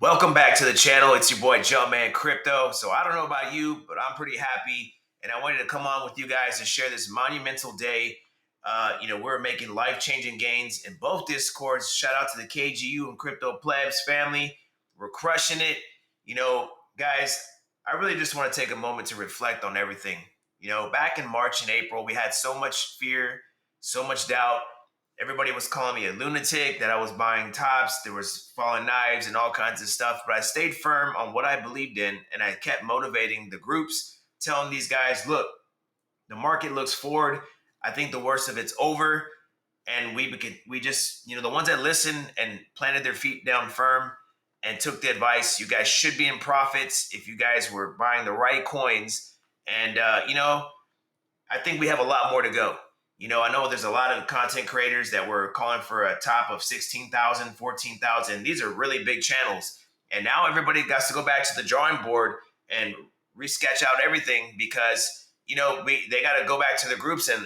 Welcome back to the channel. It's your boy Jumpman Crypto. So I don't know about you, but I'm pretty happy, and I wanted to come on with you guys and share this monumental day. We're making life-changing gains in both Discords. Shout out to the KGU and Crypto Plebs family. We're crushing it. Guys, I really just want to take a moment to reflect on everything. Back in March and April, we had so much fear, so much doubt. Everybody was calling me a lunatic, that I was buying tops, there was falling knives and all kinds of stuff. But I stayed firm on what I believed in, and I kept motivating the groups, telling these guys, look, the market looks forward. I think the worst of it's over. And we just, the ones that listened and planted their feet down firm and took the advice, you guys should be in profits if you guys were buying the right coins. And, I think we have a lot more to go. I know there's a lot of content creators that were calling for a top of 16,000, 14,000. These are really big channels. And now everybody got to go back to the drawing board and resketch out everything because, they got to go back to the groups and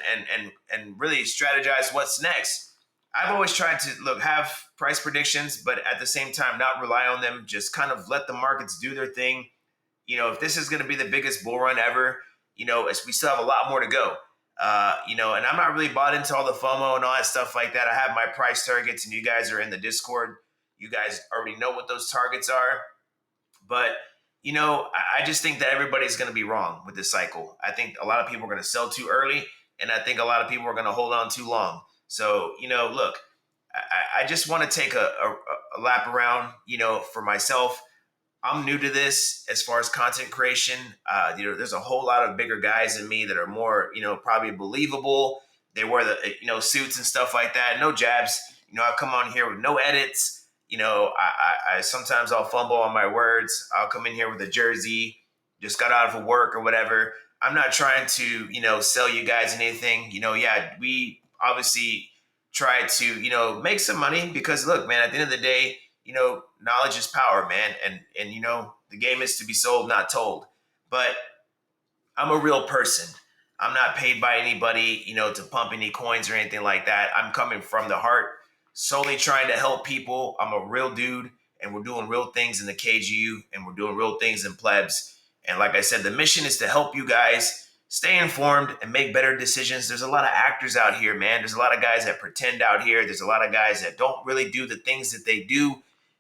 really strategize what's next. I've always tried to have price predictions, but at the same time, not rely on them. Just kind of let the markets do their thing. If this is going to be the biggest bull run ever, we still have a lot more to go. And I'm not really bought into all the FOMO and all that stuff like that. I have my price targets, and you guys are in the Discord. You guys already know what those targets are. But, I just think that everybody's going to be wrong with this cycle. I think a lot of people are going to sell too early, and I think a lot of people are going to hold on too long. So, look, I just want to take a lap around, for myself. I'm new to this as far as content creation. There's a whole lot of bigger guys than me that are more, probably believable. They wear the, suits and stuff like that. No jabs. I come on here with no edits. I sometimes I'll fumble on my words. I'll come in here with a jersey, just got out of work or whatever. I'm not trying to, sell you guys anything. We obviously try to, make some money because look, man, at the end of the day, knowledge is power, man. And the game is to be sold, not told. But I'm a real person. I'm not paid by anybody, to pump any coins or anything like that. I'm coming from the heart, solely trying to help people. I'm a real dude, and we're doing real things in the KGU, and we're doing real things in Plebs. And like I said, the mission is to help you guys stay informed and make better decisions. There's a lot of actors out here, man. There's a lot of guys that pretend out here. There's a lot of guys that don't really do the things that they do.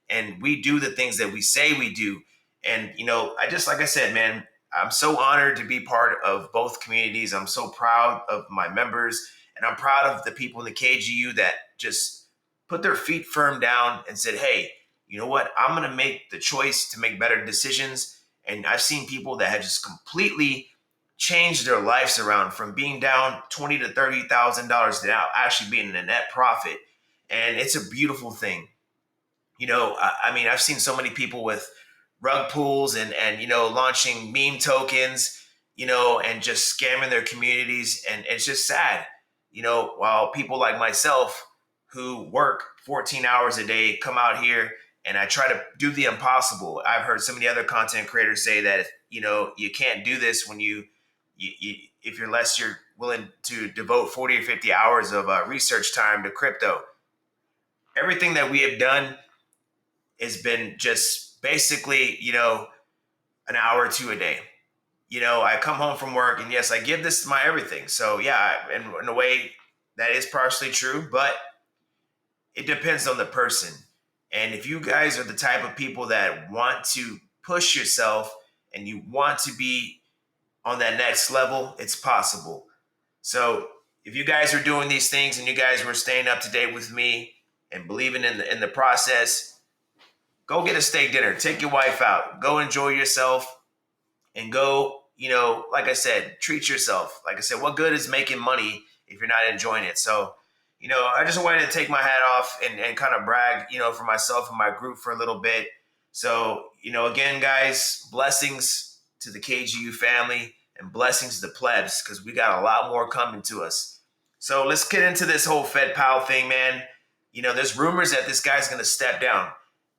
And we do the things that we say we do. And, like I said, man, I'm so honored to be part of both communities. I'm so proud of my members, and I'm proud of the people in the KGU that just put their feet firm down and said, hey, you know what? I'm going to make the choice to make better decisions. And I've seen people that have just completely changed their lives around from being down $20,000 to $30,000 to now actually being in a net profit. And it's a beautiful thing. I've seen so many people with rug pools and launching meme tokens, and just scamming their communities. And it's just sad, while people like myself who work 14 hours a day come out here and I try to do the impossible. I've heard so many other content creators say that, you can't do this when if you're willing to devote 40 or 50 hours of research time to crypto. Everything that we have done has been just basically, an hour or two a day. I come home from work, and yes, I give this my everything. So yeah, in a way that is partially true, but it depends on the person. And if you guys are the type of people that want to push yourself and you want to be on that next level, it's possible. So if you guys are doing these things and you guys were staying up to date with me and believing in the process, go get a steak dinner, take your wife out, go enjoy yourself, and go, like I said, treat yourself. Like I said, what good is making money if you're not enjoying it? So, I just wanted to take my hat off and kind of brag, for myself and my group for a little bit. So, again, guys, blessings to the KGU family and blessings to the Plebs, because we got a lot more coming to us. So let's get into this whole Fed Powell thing, man. There's rumors that this guy's going to step down.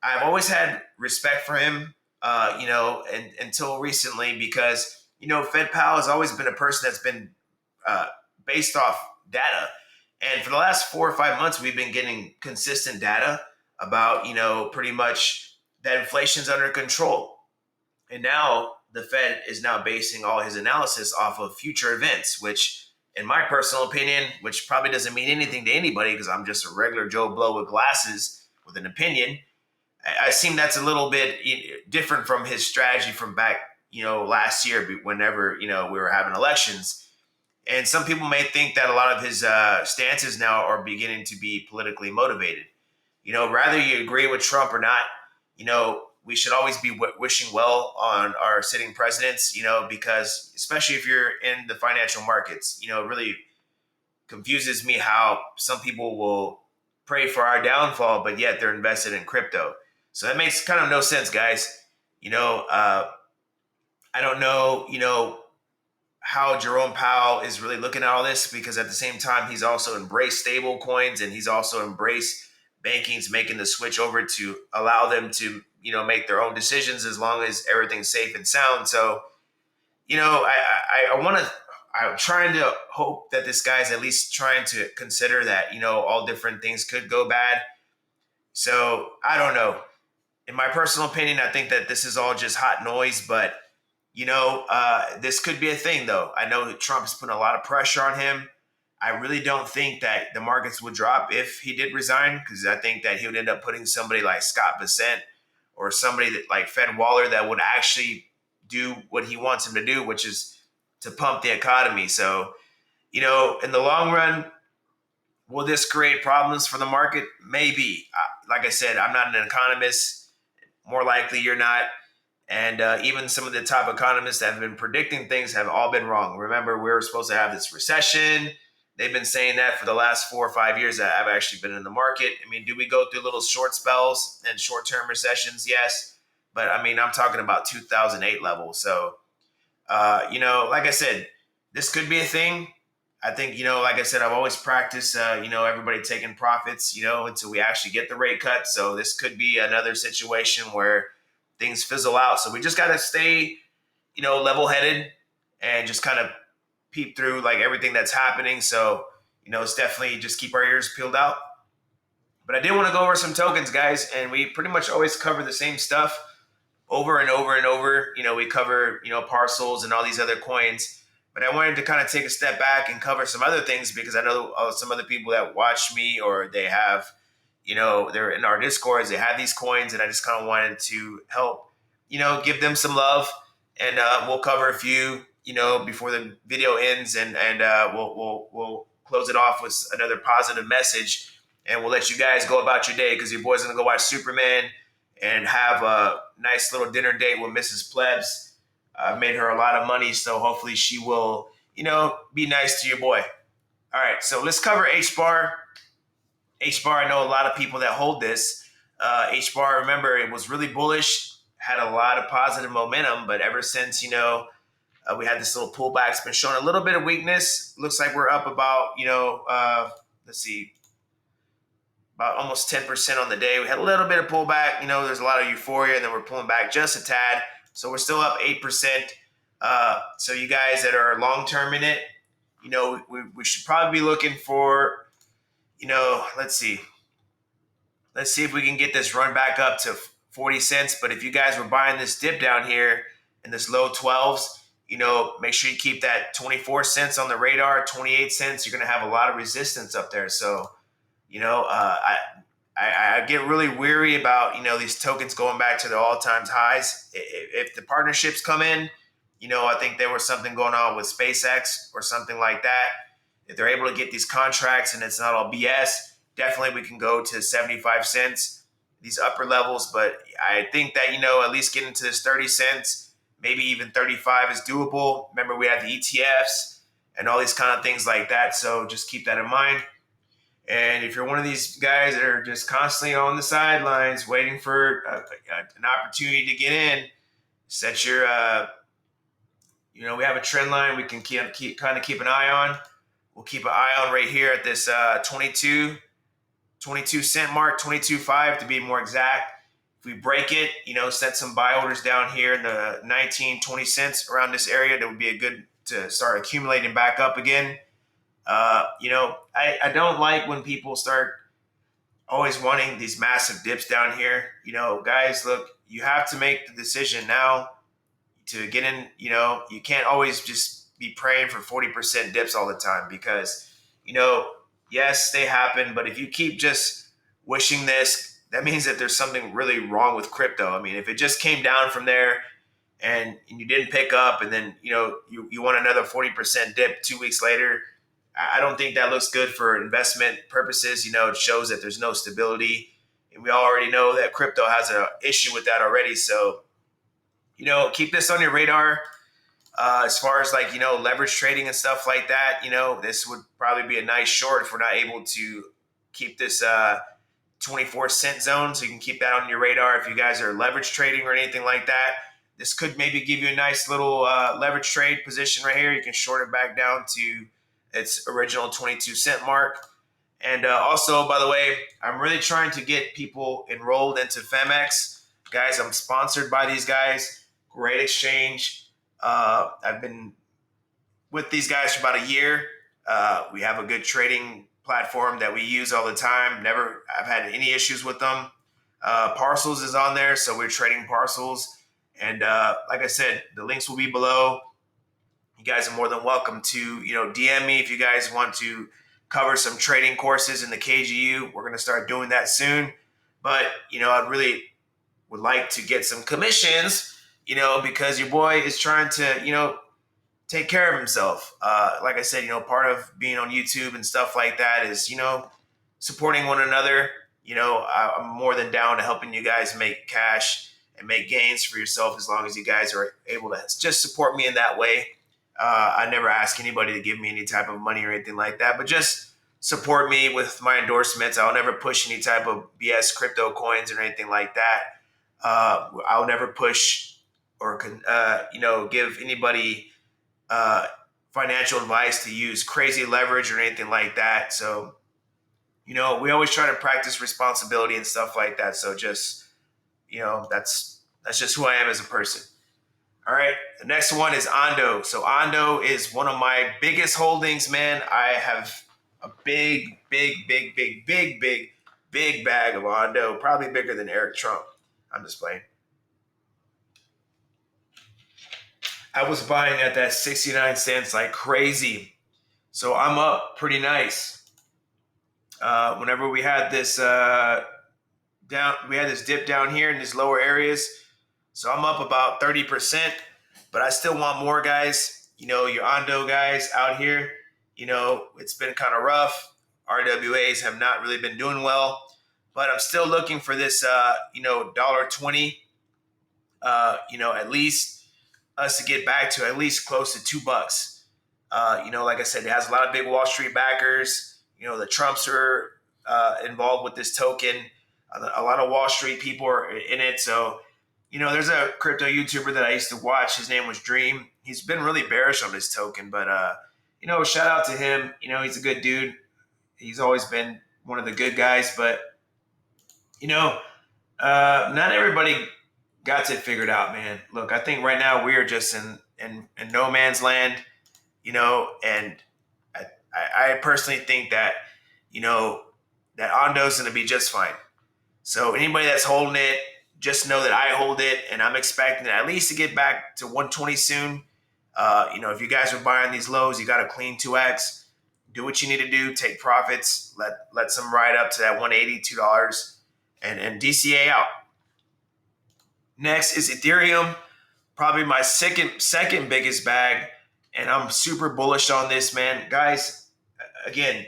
I've always had respect for him, and until recently, because, Fed Powell has always been a person that's been based off data. And for the last 4 or 5 months, we've been getting consistent data about, pretty much that inflation's under control. And now the Fed is now basing all his analysis off of future events, which, in my personal opinion, which probably doesn't mean anything to anybody because I'm just a regular Joe Blow with glasses with an opinion, I seem that's a little bit different from his strategy from back, last year, whenever, we were having elections. And some people may think that a lot of his stances now are beginning to be politically motivated. Rather you agree with Trump or not, we should always be wishing well on our sitting presidents, because especially if you're in the financial markets, it really confuses me how some people will pray for our downfall, but yet they're invested in crypto. So that makes kind of no sense, guys. I don't know, how Jerome Powell is really looking at all this, because at the same time, he's also embraced stable coins and he's also embraced banking's making the switch over to allow them to, make their own decisions as long as everything's safe and sound. So, I'm trying to hope that this guy's at least trying to consider that, all different things could go bad. So I don't know. In my personal opinion, I think that this is all just hot noise, but this could be a thing, though. I know that Trump is putting a lot of pressure on him. I really don't think that the markets would drop if he did resign, because I think that he would end up putting somebody like Scott Bessent or somebody that like Fed Waller that would actually do what he wants him to do, which is to pump the economy. So, in the long run, will this create problems for the market? Maybe. Like I said, I'm not an economist. More likely you're not. And even some of the top economists that have been predicting things have all been wrong. Remember, we were supposed to have this recession. They've been saying that for the last 4 or 5 years that I've actually been in the market. I mean, do we go through little short spells and short-term recessions? Yes. But I mean, I'm talking about 2008 level. So, like I said, this could be a thing. I think, like I said, I've always practiced, everybody taking profits, until we actually get the rate cut. So this could be another situation where things fizzle out. So we just got to stay, level-headed and just kind of peep through like everything that's happening. So, it's definitely just keep our ears peeled out. But I did want to go over some tokens, guys, and we pretty much always cover the same stuff over and over and over. We cover, parcels and all these other coins. But I wanted to kind of take a step back and cover some other things because I know some other people that watch me or they have, they're in our discords, they have these coins, and I just kind of wanted to help, give them some love. And we'll cover a few, before the video ends, and we'll close it off with another positive message, and we'll let you guys go about your day because your boy's gonna go watch Superman and have a nice little dinner date with Mrs. Plebz. I've made her a lot of money, so hopefully she will, be nice to your boy. All right, so let's cover H-bar. H-bar, I know a lot of people that hold this. H-bar, remember, it was really bullish, had a lot of positive momentum, but ever since, we had this little pullback. It's been showing a little bit of weakness. Looks like we're up about, let's see, about almost 10% on the day. We had a little bit of pullback. There's a lot of euphoria, and then we're pulling back just a tad. So we're still up 8%. So you guys that are long-term in it, we should probably be looking for, let's see. Let's see if we can get this run back up to 40 cents. But if you guys were buying this dip down here in this low 12s, make sure you keep that 24 cents on the radar, 28 cents. You're going to have a lot of resistance up there. So, I get really weary about, these tokens going back to their all-time highs. If the partnerships come in, I think there was something going on with SpaceX or something like that. If they're able to get these contracts and it's not all BS, definitely we can go to 75 cents, these upper levels. But I think that, at least getting to this 30 cents, maybe even 35 is doable. Remember, we have the ETFs and all these kind of things like that. So just keep that in mind. And if you're one of these guys that are just constantly on the sidelines waiting for an opportunity to get in, set your, we have a trend line we can keep an eye on. We'll keep an eye on right here at this 22 cent mark, 22.5 to be more exact. If we break it, set some buy orders down here in the 19, 20 cents around this area. That would be a good to start accumulating back up again. I don't like when people start always wanting these massive dips down here. Guys, look, you have to make the decision now to get in. You can't always just be praying for 40% dips all the time because, yes, they happen. But if you keep just wishing this, that means that there's something really wrong with crypto. I mean, if it just came down from there and you didn't pick up and then, you want another 40% dip 2 weeks later, I don't think that looks good for investment purposes. It shows that there's no stability. And we already know that crypto has an issue with that already. So, keep this on your radar. As far as like, leverage trading and stuff like that, this would probably be a nice short if we're not able to keep this 24 cent zone. So you can keep that on your radar if you guys are leverage trading or anything like that. This could maybe give you a nice little leverage trade position right here. You can short it back down to its original 22 cent mark. And also, by the way, I'm really trying to get people enrolled into Femex. Guys, I'm sponsored by these guys. Great exchange. I've been with these guys for about a year. We have a good trading platform that we use all the time. I've had any issues with them. Parcels is on there, so we're trading parcels. And like I said, the links will be below. You guys are more than welcome to, DM me if you guys want to cover some trading courses in the KGU. We're going to start doing that soon. But, I really would like to get some commissions, because your boy is trying to, take care of himself. Like I said, part of being on YouTube and stuff like that is, supporting one another. I'm more than down to helping you guys make cash and make gains for yourself as long as you guys are able to just support me in that way. I never ask anybody to give me any type of money or anything like that, but just support me with my endorsements. I'll never push any type of BS crypto coins or anything like that. I'll never push or give anybody financial advice to use crazy leverage or anything like that. So, we always try to practice responsibility and stuff like that. So just, that's just who I am as a person. All right. The next one is ONDO. So ONDO is one of my biggest holdings, man. I have a big bag of ONDO, probably bigger than Eric Trump. I'm just playing. I was buying at that 69 cents like crazy. So I'm up pretty nice. Whenever we had this dip down here in these lower areas. So I'm up about 30%, but I still want more, guys. Your ONDO guys out here, it's been kind of rough. RWAs have not really been doing well, but I'm still looking for this, $1.20, at least us to get back to at least close to $2. Like I said, it has a lot of big Wall Street backers. The Trumps are involved with this token. A lot of Wall Street people are in it. So, there's a crypto YouTuber that I used to watch. His name was Dream. He's been really bearish on this token, but, shout out to him. He's a good dude. He's always been one of the good guys, but, not everybody got it figured out, man. Look, I think right now we are just in no man's land, and I personally think that, that ONDO is going to be just fine. So anybody that's holding it, just know that I hold it, and I'm expecting at least to get back to 120 soon. If you guys are buying these lows, you got a clean 2x. Do what you need to do. Take profits. Let some ride up to that $180, and DCA out. Next is Ethereum, probably my second biggest bag, and I'm super bullish on this, man. Guys, again,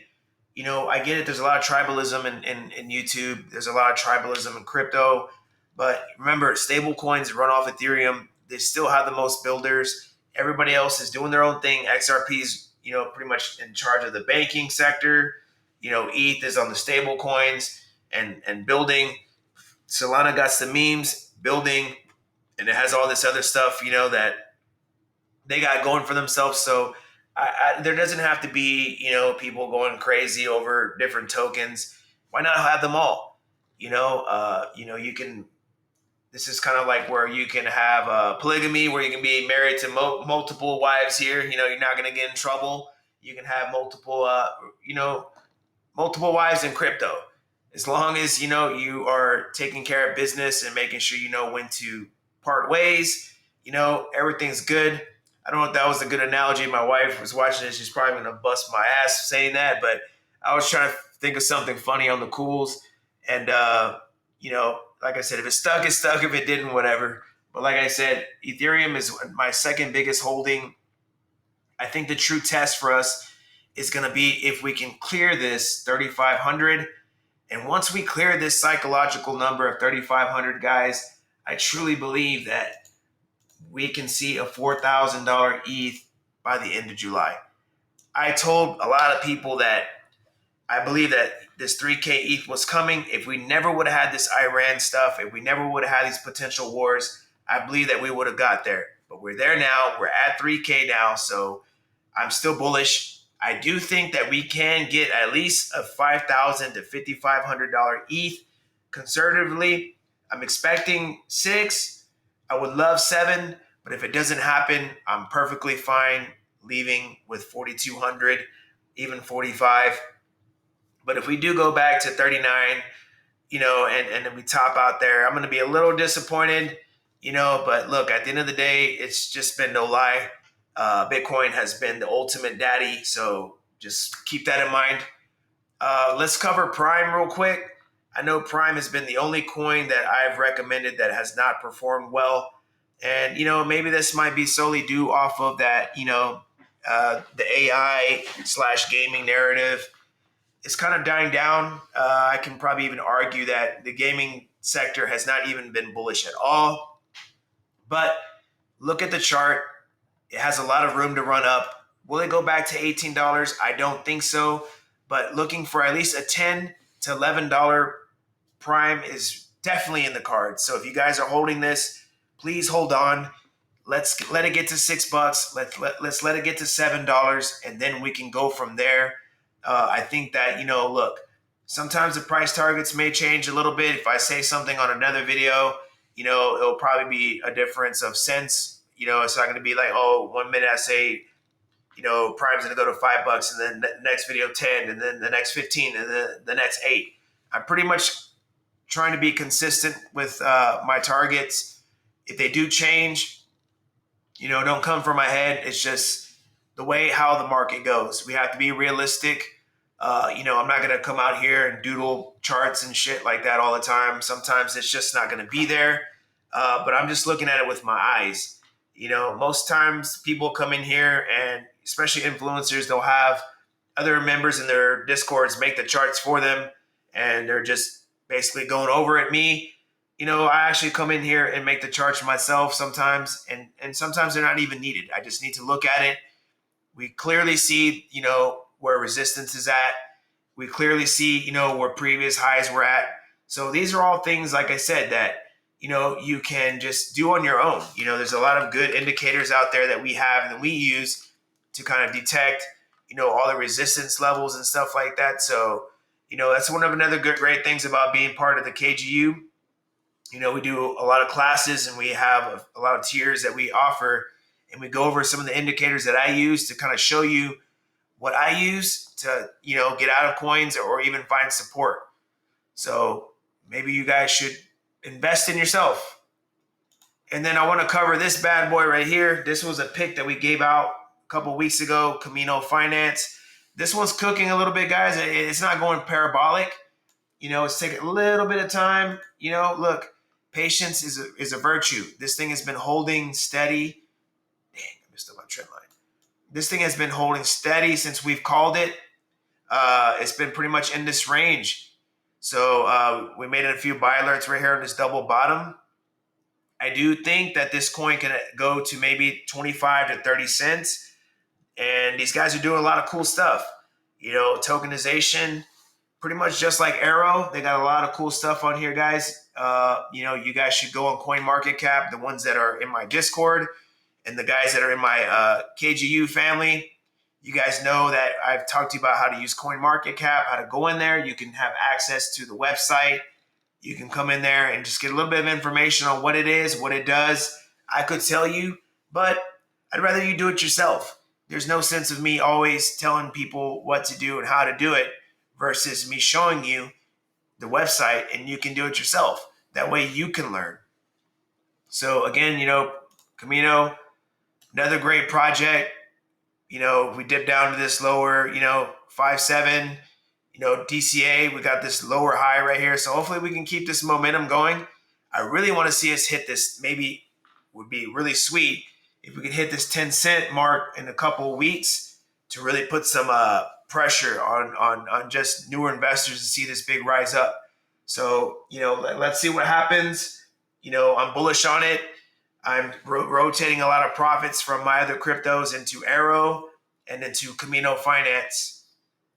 I get it. There's a lot of tribalism in YouTube. There's a lot of tribalism in crypto. But remember, stable coins run off Ethereum. They still have the most builders. Everybody else is doing their own thing. XRP's, pretty much in charge of the banking sector. ETH is on the stable coins and building. Solana got some memes, building, and it has all this other stuff, that they got going for themselves. So there doesn't have to be, people going crazy over different tokens. Why not have them all? You can. This is kind of like where you can have polygamy, where you can be married to multiple wives here. You're not going to get in trouble. You can have multiple wives in crypto. as long as you are taking care of business and making sure you know when to part ways, everything's good. I don't know if that was a good analogy. My wife was watching this; she's probably gonna bust my ass saying that, but I was trying to think of something funny on the cools, and like I said, if it stuck, it stuck. If it didn't, whatever. But like I said, Ethereum is my second biggest holding. I think the true test for us is going to be if we can clear this 3,500. And once we clear this psychological number of 3,500, guys, I truly believe that we can see a $4,000 ETH by the end of July. I told a lot of people that I believe that this 3K ETH was coming. If we never would have had this Iran stuff, if we never would have had these potential wars, I believe that we would have got there. But we're there now. We're at 3K now. So I'm still bullish. I do think that we can get at least a $5,000 to $5,500 ETH conservatively. I'm expecting 6. I would love 7, but if it doesn't happen, I'm perfectly fine leaving with 4,200, even 45. But if we do go back to 39, and then we top out there, I'm going to be a little disappointed, but look, at the end of the day, it's just been no lie. Bitcoin has been the ultimate daddy. So just keep that in mind. Let's cover Prime real quick. I know Prime has been the only coin that I've recommended that has not performed well. And, maybe this might be solely due off of that, the AI/gaming narrative. It's kind of dying down. I can probably even argue that the gaming sector has not even been bullish at all. But look at the chart. It has a lot of room to run up. Will it go back to $18? I don't think so. But looking for at least a $10 to $11 Prime is definitely in the cards. So if you guys are holding this, please hold on. Let's let it get to $6. Let's let it get to $7, and then we can go from there. I think that, look, sometimes the price targets may change a little bit. If I say something on another video, it'll probably be a difference of cents. It's not going to be like, oh, 1 minute I say, Prime's going to go to $5, and then the next video 10, and then the next 15, and then the next 8. I'm pretty much trying to be consistent with my targets. If they do change, don't come from my head. It's just the way how the market goes. We have to be realistic. I'm not going to come out here and doodle charts and shit like that all the time. Sometimes it's just not going to be there. But I'm just looking at it with my eyes. Most times people come in here, and especially influencers, they'll have other members in their Discords make the charts for them, and they're just basically going over at me. I actually come in here and make the charts myself sometimes, and sometimes they're not even needed. I just need to look at it. We clearly see, where resistance is at. We clearly see, where previous highs were at. So these are all things, like I said, that, you can just do on your own. There's a lot of good indicators out there that we have and that we use to kind of detect, all the resistance levels and stuff like that. So, that's one of another great things about being part of the KGU. We do a lot of classes, and we have a lot of tiers that we offer, and we go over some of the indicators that I use to kind of show you what I use to, get out of coins or even find support. So maybe you guys should invest in yourself. And then I want to cover this bad boy right here. This was a pick that we gave out a couple weeks ago, Camino Finance. This one's cooking a little bit, guys. It's not going parabolic. It's taking a little bit of time. Look, patience is a virtue. This thing has been holding steady. Dang, I missed up my trend line. This thing has been holding steady since we've called it. It's been pretty much in this range. So we made it a few buy alerts right here on this double bottom. I do think that this coin can go to maybe 25 to 30 cents. And these guys are doing a lot of cool stuff. Tokenization, pretty much just like Arrow. They got a lot of cool stuff on here, guys. You guys should go on CoinMarketCap, the ones that are in my Discord and the guys that are in my KGU family. You guys know that I've talked to you about how to use CoinMarketCap, how to go in there. You can have access to the website. You can come in there and just get a little bit of information on what it is, what it does. I could tell you, but I'd rather you do it yourself. There's no sense of me always telling people what to do and how to do it versus me showing you the website and you can do it yourself. That way you can learn. So again, Camino, another great project. We dip down to this lower, 5.7, DCA, we got this lower high right here. So hopefully we can keep this momentum going. I really want to see us hit this. Maybe would be really sweet if we could hit this 10-cent mark in a couple of weeks to really put some pressure on just newer investors to see this big rise up. So, let's see what happens. I'm bullish on it. I'm rotating a lot of profits from my other cryptos into Arrow and into Camino Finance.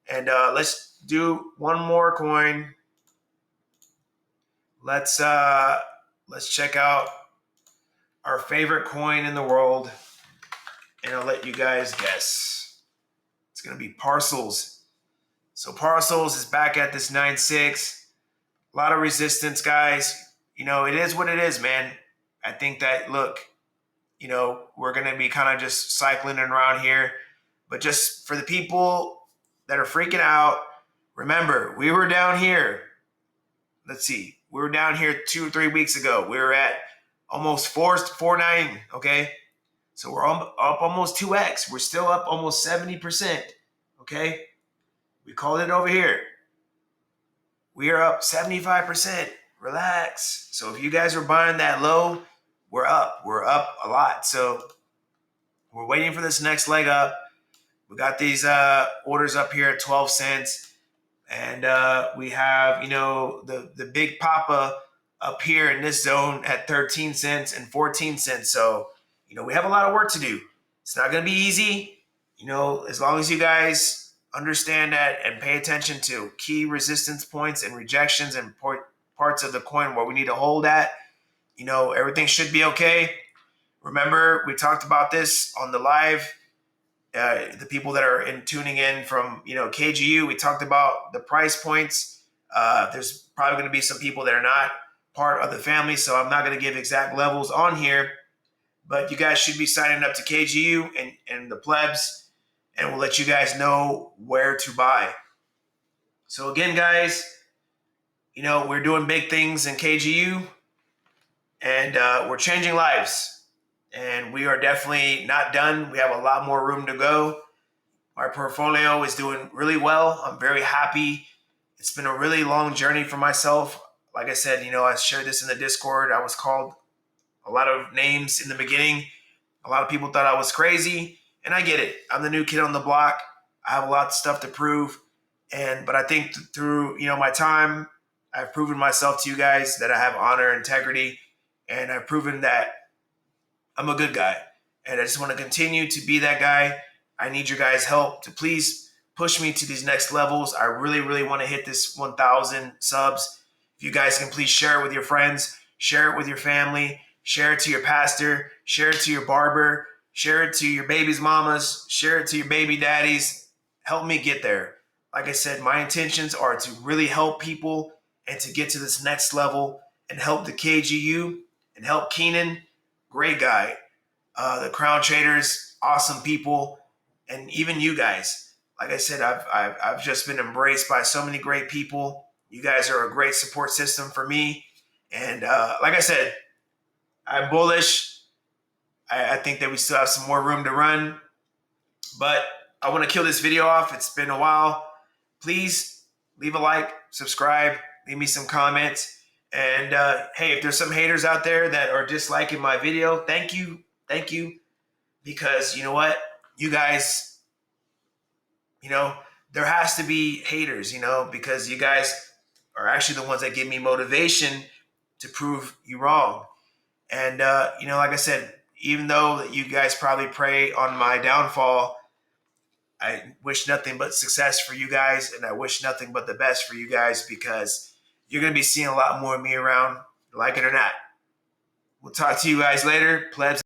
And let's do one more coin. Let's check out our favorite coin in the world, and I'll let you guys guess. It's going to be Parcels. So Parcels is back at this 9.6. A lot of resistance, guys. It is what it is, man. I think that, look, we're going to be kind of just cycling around here. But just for the people that are freaking out, remember, we were down here. Let's see. We were down here 2 or 3 weeks ago. We were at almost 4.9, okay? So we're up almost 2x. We're still up almost 70%, okay? We called it over here. We are up 75%. Relax. So if you guys were buying that low, we're up. We're up a lot. So we're waiting for this next leg up. We got these orders up here at 12 cents. And we have, the big Papa up here in this zone at 13 cents and 14 cents. So, we have a lot of work to do. It's not going to be easy. As long as you guys understand that and pay attention to key resistance points and rejections and parts of the coin where we need to hold at, everything should be okay. Remember, we talked about this on the live. The people that are tuning in from, KGU, we talked about the price points. There's probably going to be some people that are not part of the family, so I'm not going to give exact levels on here. But you guys should be signing up to KGU and the Plebz, and we'll let you guys know where to buy. So again, guys, we're doing big things in KGU, and we're changing lives. And we are definitely not done. We have a lot more room to go. Our portfolio is doing really well. I'm very happy. It's been a really long journey for myself. Like I said, I shared this in the Discord. I was called a lot of names in the beginning. A lot of people thought I was crazy, and I get it. I'm the new kid on the block. I have a lot of stuff to prove. But I think through, my time, I've proven myself to you guys that I have honor, integrity, and I've proven that I'm a good guy, and I just want to continue to be that guy. I need your guys' help to please push me to these next levels. I really, really want to hit this 1,000 subs. If you guys can please share it with your friends, share it with your family, share it to your pastor, share it to your barber, share it to your baby's mamas, share it to your baby daddies. Help me get there. Like I said, my intentions are to really help people and to get to this next level and help the KGU and help Keenan. Great guy. The Crown Traders, awesome people. And even you guys. Like I said, I've just been embraced by so many great people. You guys are a great support system for me. And like I said, I'm bullish. I think that we still have some more room to run. But I want to kill this video off. It's been a while. Please leave a like, subscribe, leave me some comments. And hey, if there's some haters out there that are disliking my video, thank you. Because you know what? You guys, there has to be haters, because you guys are actually the ones that give me motivation to prove you wrong. And, like I said, even though you guys probably pray on my downfall, I wish nothing but success for you guys. And I wish nothing but the best for you guys, because you're going to be seeing a lot more of me around, like it or not. We'll talk to you guys later. Plebs.